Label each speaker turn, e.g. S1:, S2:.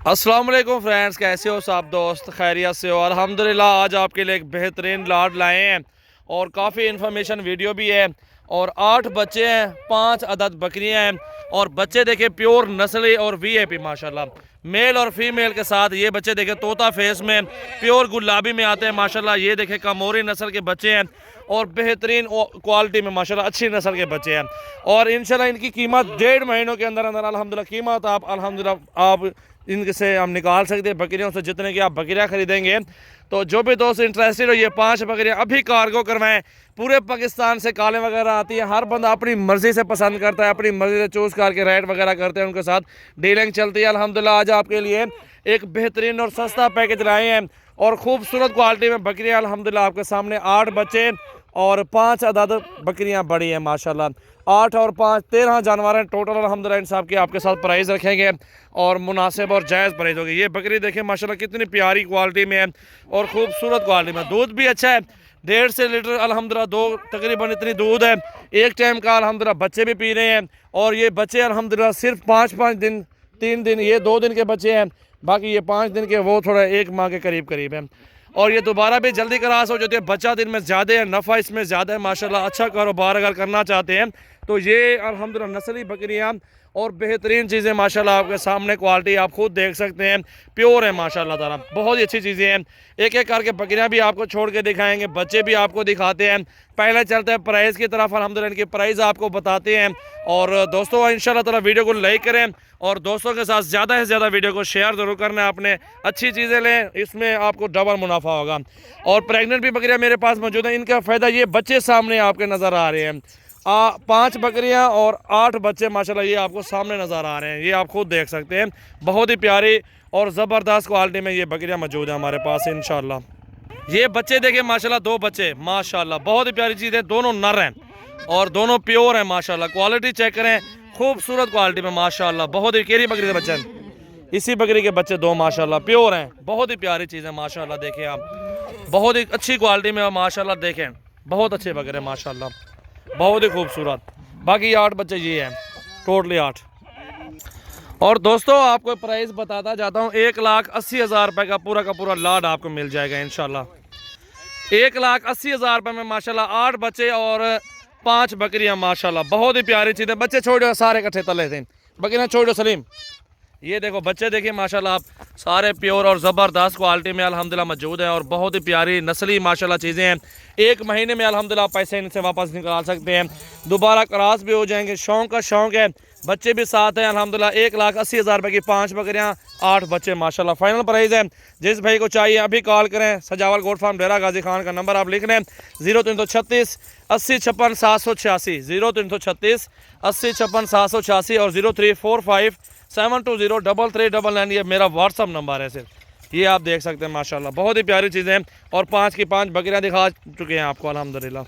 S1: अस्सलाम वालेकुम फ्रेंड्स, कैसे हो सब दोस्त? खैरियत से हो? अल्हम्दुलिल्लाह। आज आपके लिए एक बेहतरीन लाट लाए हैं और काफ़ी इन्फॉर्मेशन वीडियो भी है। और 8 बच्चे हैं, 5 अदद बकरियां हैं और बच्चे देखे प्योर नस्ली और वीआईपी माशाल्लाह, मेल और फीमेल के साथ। ये बच्चे देखे तोता फेस में प्योर गुलाबी में आते हैं माशाल्लाह। ये देखे कामोरी नस्ल के बच्चे हैं और बेहतरीन क्वालिटी में माशाल्लाह अच्छी नस्ल के बच्चे हैं। और इंशाल्लाह इनकी कीमत 1.5 महीनों के अंदर अंदर अल्हम्दुलिल्लाह कीमत आप अल्हम्दुलिल्लाह आप इनसे हम निकाल सकते हैं बकरियों से। जितने की आप बकरियां खरीदेंगे तो जो भी दोस्त इंटरेस्टेड हो, ये 5 बकरियां अभी कार्गो करवाएं। पूरे पाकिस्तान से कालें वगैरह आती है, हर बंदा अपनी मर्ज़ी से पसंद करता है, अपनी मर्ज़ी से चूज़ करके रेट वगैरह करते हैं, उनके साथ डीलिंग चलती है अल्हम्दुलिल्लाह। आज आपके लिए एक बेहतरीन और सस्ता पैकेज लाए हैं और खूबसूरत क्वालिटी में बकरियां अल्हम्दुलिल्लाह आपके सामने। 8 बच्चे और 5 अदद बकरियां बड़ी हैं माशाल्लाह। 8 और 5 13 जानवर हैं टोटल अल्हम्दुलिल्लाह। इन साहब की आपके साथ प्राइस रखेंगे और मुनासिब और जायज़ प्राइस होगी। ये बकरी देखें माशाल्लाह कितनी प्यारी क्वालिटी में है और खूबसूरत क्वालिटी में। दूध भी अच्छा है, 1.5 से लीटर अल्हम्दुलिल्लाह, 2 तकरीबन इतनी दूध है। एक टाइम का अल्हम्दुलिल्लाह बच्चे भी पी रहे हैं। और ये बच्चे अल्हम्दुलिल्लाह सिर्फ 5-5 दिन, 3 दिन, ये 2 दिन के बच्चे हैं, बाकी ये 5 दिन के, वो थोड़ा 1 माह के करीब है। और ये दोबारा भी जल्दी क्रॉस हो जाती है। बच्चा दिन में ज़्यादा है, नफ़ा इसमें ज़्यादा है माशाल्लाह। अच्छा कारोबार अगर करना चाहते हैं तो ये अल्हम्दुलिल्लाह नस्ली बकरियां और बेहतरीन चीज़ें माशाल्लाह आपके सामने, क्वालिटी आप खुद देख सकते हैं, प्योर है माशाल्लाह ताला। बहुत ही अच्छी चीज़ें हैं। एक एक करके बकरियां भी आपको छोड़ के दिखाएंगे, बच्चे भी आपको दिखाते हैं। पहले चलते हैं प्राइस की तरफ। अल्हम्दुलिल्लाह इनकी प्राइस आपको बताते हैं। और दोस्तों इंशाल्लाह ताला वीडियो को लाइक करें और दोस्तों के साथ ज़्यादा से ज़्यादा वीडियो को शेयर ज़रूर करना है। आपने अच्छी चीज़ें लें, इसमें आपको डबल मुनाफा होगा। और प्रेग्नेंट भी बकरियाँ मेरे पास मौजूद हैं। इनका फ़ायदा ये बच्चे सामने आपके नज़र आ रहे हैं। 5 बकरियां और 8 बच्चे माशाल्लाह ये आपको सामने नज़र आ रहे हैं, ये आप खुद देख सकते हैं। बहुत ही प्यारी और ज़बरदस्त क्वालिटी में ये बकरियां मौजूद हैं हमारे पास इंशाल्लाह। ये बच्चे देखें माशाल्लाह, 2 बच्चे माशाल्लाह, बहुत ही प्यारी चीज़ है। दोनों नर हैं और दोनों प्योर हैं माशाल्लाह। क्वालिटी चेक करें, खूबसूरत क्वालिटी में माशाल्लाह। बहुत ही केरी बकरी के बच्चे हैं, इसी बकरी के बच्चे 2 माशाल्लाह प्योर हैं। बहुत ही प्यारी चीज़ है माशाल्लाह। देखें आप, बहुत ही अच्छी क्वालिटी में माशाल्लाह। देखें बहुत अच्छे बकरे माशाल्लाह, बहुत ही खूबसूरत। बाकी 8 बच्चे ये हैं, टोटली 8। और दोस्तों आपको प्राइस बताता जाता हूँ, 1,80,000 रुपये का पूरा लाड आपको मिल जाएगा इंशाल्लाह। 1,80,000 रुपये में माशाल्लाह 8 बच्चे और 5 बकरियाँ माशाल्लाह। बहुत ही प्यारी चीज़ है। बच्चे छोड़ो सारे इकट्ठे तले थे, बकरियाँ छोड़ो सलीम। ये देखो बच्चे देखिए माशाल्लाह आप, सारे प्योर और ज़बरदस्त क्वालिटी में अल्हम्दुलिल्लाह मौजूद हैं और बहुत ही प्यारी नस्ली माशाल्लाह चीज़ें हैं। 1 महीने में अल्हम्दुलिल्लाह पैसे इनसे वापस निकाल सकते हैं, दोबारा क्रॉस भी हो जाएंगे। शौक़ का शौक़ है, बच्चे भी साथ हैं अल्हम्दुलिल्लाह। 1,80,000 रुपये की 5 बकरियाँ, 8 बच्चे माशाल्लाह। फाइनल प्राइस है। जिस भाई को चाहिए अभी कॉल करें। सजावल गोट फार्म डेरा गाजी खान का नंबर आप लिख लें, 0336 80 56 786, 0336 80 56 786 और 0345 7203399। ये मेरा व्हाट्सअप नंबर है सिर्फ, ये आप देख सकते हैं माशाल्लाह। बहुत ही प्यारी चीज़ें हैं और 5 की 5 बकरियां दिखा चुके हैं आपको अल्हम्दुलिल्लाह।